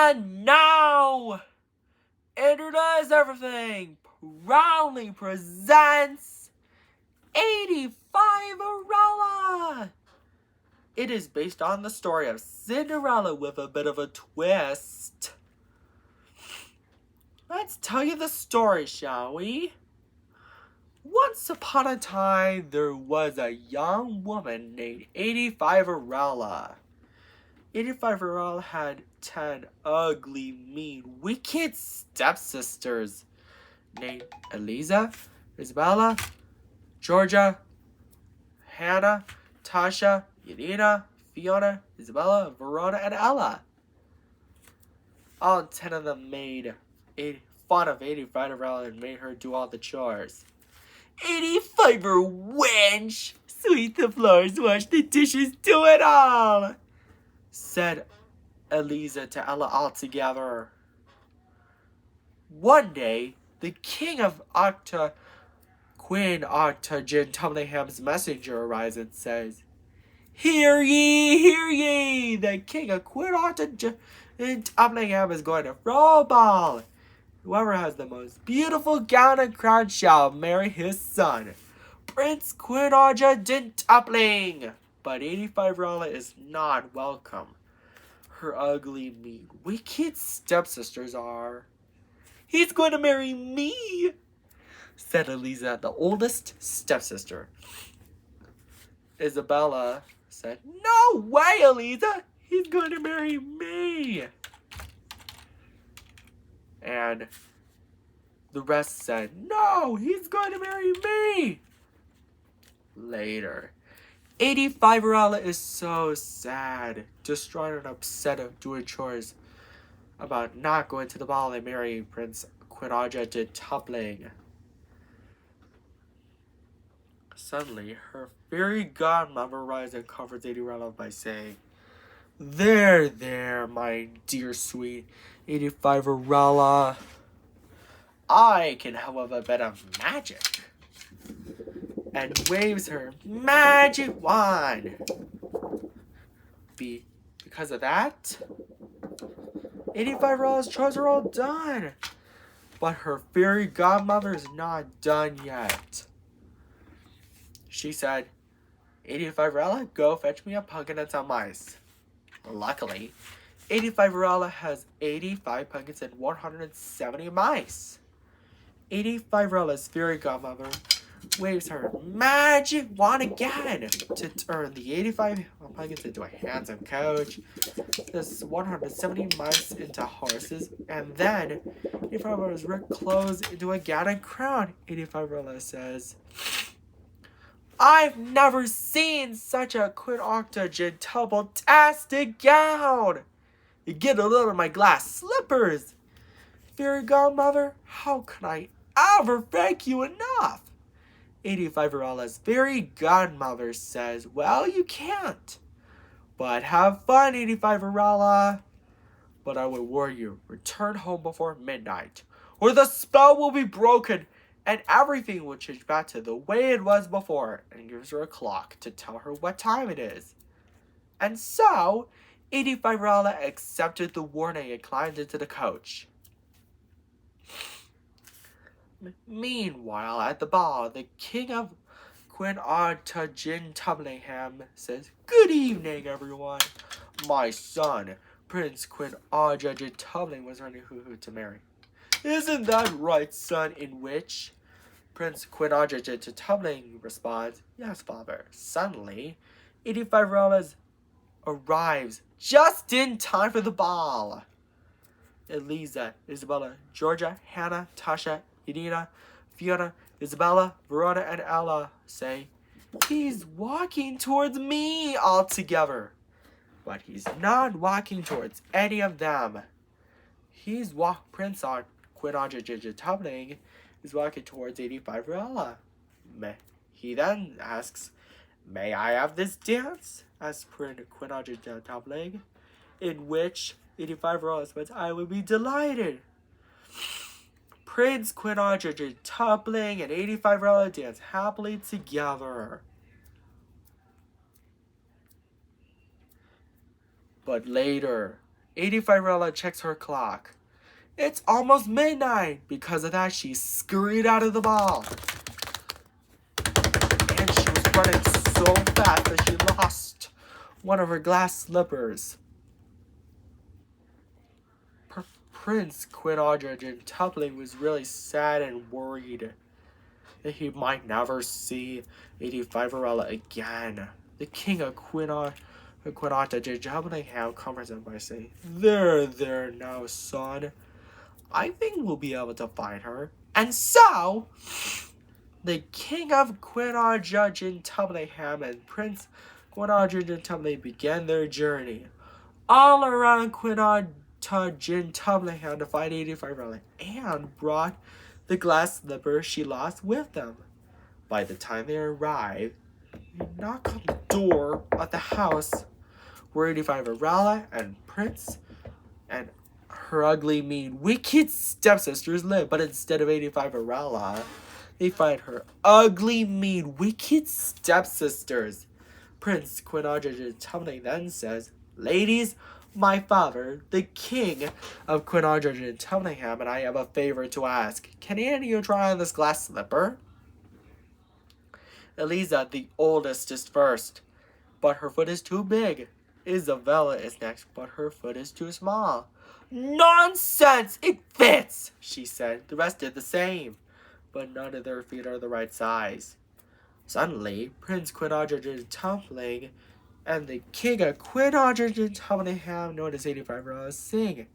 And now, Internet is Everything proudly presents 85Verella. It is based on the story of Cinderella with a bit of a twist. Let's tell you the story, shall we? Once upon a time, there was a young woman named 85Verella. 85Verella had 10 ugly, mean, wicked stepsisters named Eliza, Isabella, Georgia, Hannah, Tasha, Yanina, Fiona, Isabella, Verona, and Ella. All 10 of them made fun of 85Verella and made her do all the chores. 85er wench! Sweep the floors, wash the dishes, do it all! Said Eliza to Ella all together. One day, the king of Queen Octogen Tumblingham's messenger arrives and says, Hear ye! The king of Queen Octogen Tumblingham is going to throw a ball. Whoever has the most beautiful gown and crown shall marry his son, Prince Queen Octogen Tumbling. But 85Verella is not welcome. Her ugly, mean, wicked stepsisters are. He's going to marry me, said Eliza, the oldest stepsister. Isabella said, No way, Eliza! He's going to marry me. And the rest said, No, he's going to marry me. Later, 85Verella is so sad, distraught and upset of doing chores about not going to the ball and marrying Prince Queen Octogen Tumbling. Suddenly, her fairy godmother rises and comforts 85Verella by saying, There, my dear sweet 85Verella. I can help a bit of magic. And waves her magic wand. Because of that, 85Verella's chores are all done. But her fairy godmother is not done yet. She said, 85Verella, go fetch me a pumpkin and some mice. Luckily, 85Verella has 85 pumpkins and 170 mice. 85Verella's fairy godmother waves her magic wand again to turn the 85 pumpkins into a handsome coach, this 170 mice into horses, and then 85Verella's rich clothes into a gown and crown. 85Verella says, I've never seen such a Queen Octogen tumble-tastic gown. You get a little of my glass slippers. Fairy godmother, how can I ever thank you enough? 85Verella's fairy godmother says, Well, you can't. But have fun, 85Verella. But I will warn you, return home before midnight, or the spell will be broken and everything will change back to the way it was before, and gives her a clock to tell her what time it is. And so, 85Verella accepted the warning and climbed into the coach. Meanwhile, at the ball, the king of Queen Octogen Tumblingham says, Good evening, everyone. My son, Prince Queen Octogen Tumbling, was ready to marry. Isn't that right, son? In which Prince Queen Octogen Tumbling responds, Yes, father. Suddenly, 85Verella arrives just in time for the ball. Eliza, Isabella, Georgia, Hannah, Tasha, Yanina, Fiona, Isabella, Verona, and Ella say, He's walking towards me all together. But he's not walking towards any of them. Prince Queen Octogen Tumbling is walking towards 85Verella. He then asks, May I have this dance? Asks Queen Octogen Tumbling, in which 85Verella responds, I would be delighted. Prince Queen Octogen Tumbling and 85Verella dance happily together. But later, Eightifiverella checks her clock. It's almost midnight. Because of that, she scurried out of the mall. And she was running so fast that she lost one of her glass slippers. Prince Quinaudridge Tupling was really sad and worried that he might never see Eightifiverella again. The king of Quinaudridge Tuplingham comforts him by saying, There now, son. I think we'll be able to find her. And so, the king of Quinaudridge Tuplingham and Prince Quinaudridge Tuplingham began their journey all around Quinaudridge Tuplingham to find Eightifiverella and brought the glass slipper she lost with them. By the time they arrived, they knocked on the door of the house where Eightifiverella and Prince and her ugly, mean, wicked stepsisters live. But instead of Eightifiverella, they find her ugly, mean, wicked stepsisters. Prince Quinaudridge Tuplingham then says, Ladies, my father, the king of Quinaudridge Tuplingham, and I have a favor to ask. Can any of you try on this glass slipper? Eliza, the oldest, is first, but her foot is too big. Isabella is next, but her foot is too small. Nonsense! It fits, she said. The rest did the same, but none of their feet are the right size. Suddenly, Prince Quinaudridge Tuplingham and the king of Quinaudridge Tuplingham, known as Eightifiverella, sing.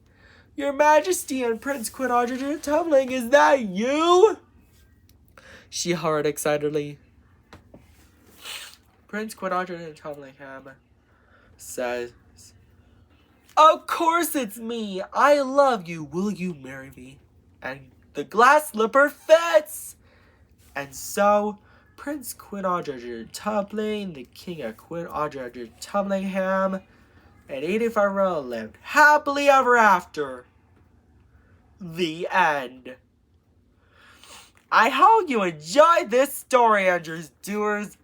Your Majesty and Prince Quinaudridge Tuplingham, is that you? She hollered excitedly. Prince Quinaudridge Tuplingham says, Of course it's me. I love you. Will you marry me? And the glass slipper fits. And so, Prince Quinaudridge Tuplingham, the king of Quinaudridge Tuplingham, and Eightifiverella lived happily ever after. The end. I hope you enjoyed this story, Andrews Doers.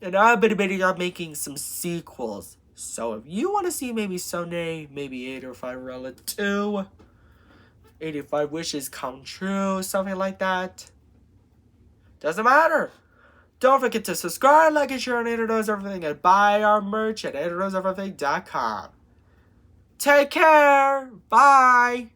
And I've been debating on making some sequels. So if you want to see maybe someday, maybe Eightifiverella 2, 85 Wishes Come True, something like that. Doesn't matter. Don't forget to subscribe, like, and share on Andrew Knows Everything, and buy our merch at andrewknowseverything.com. Take care. Bye.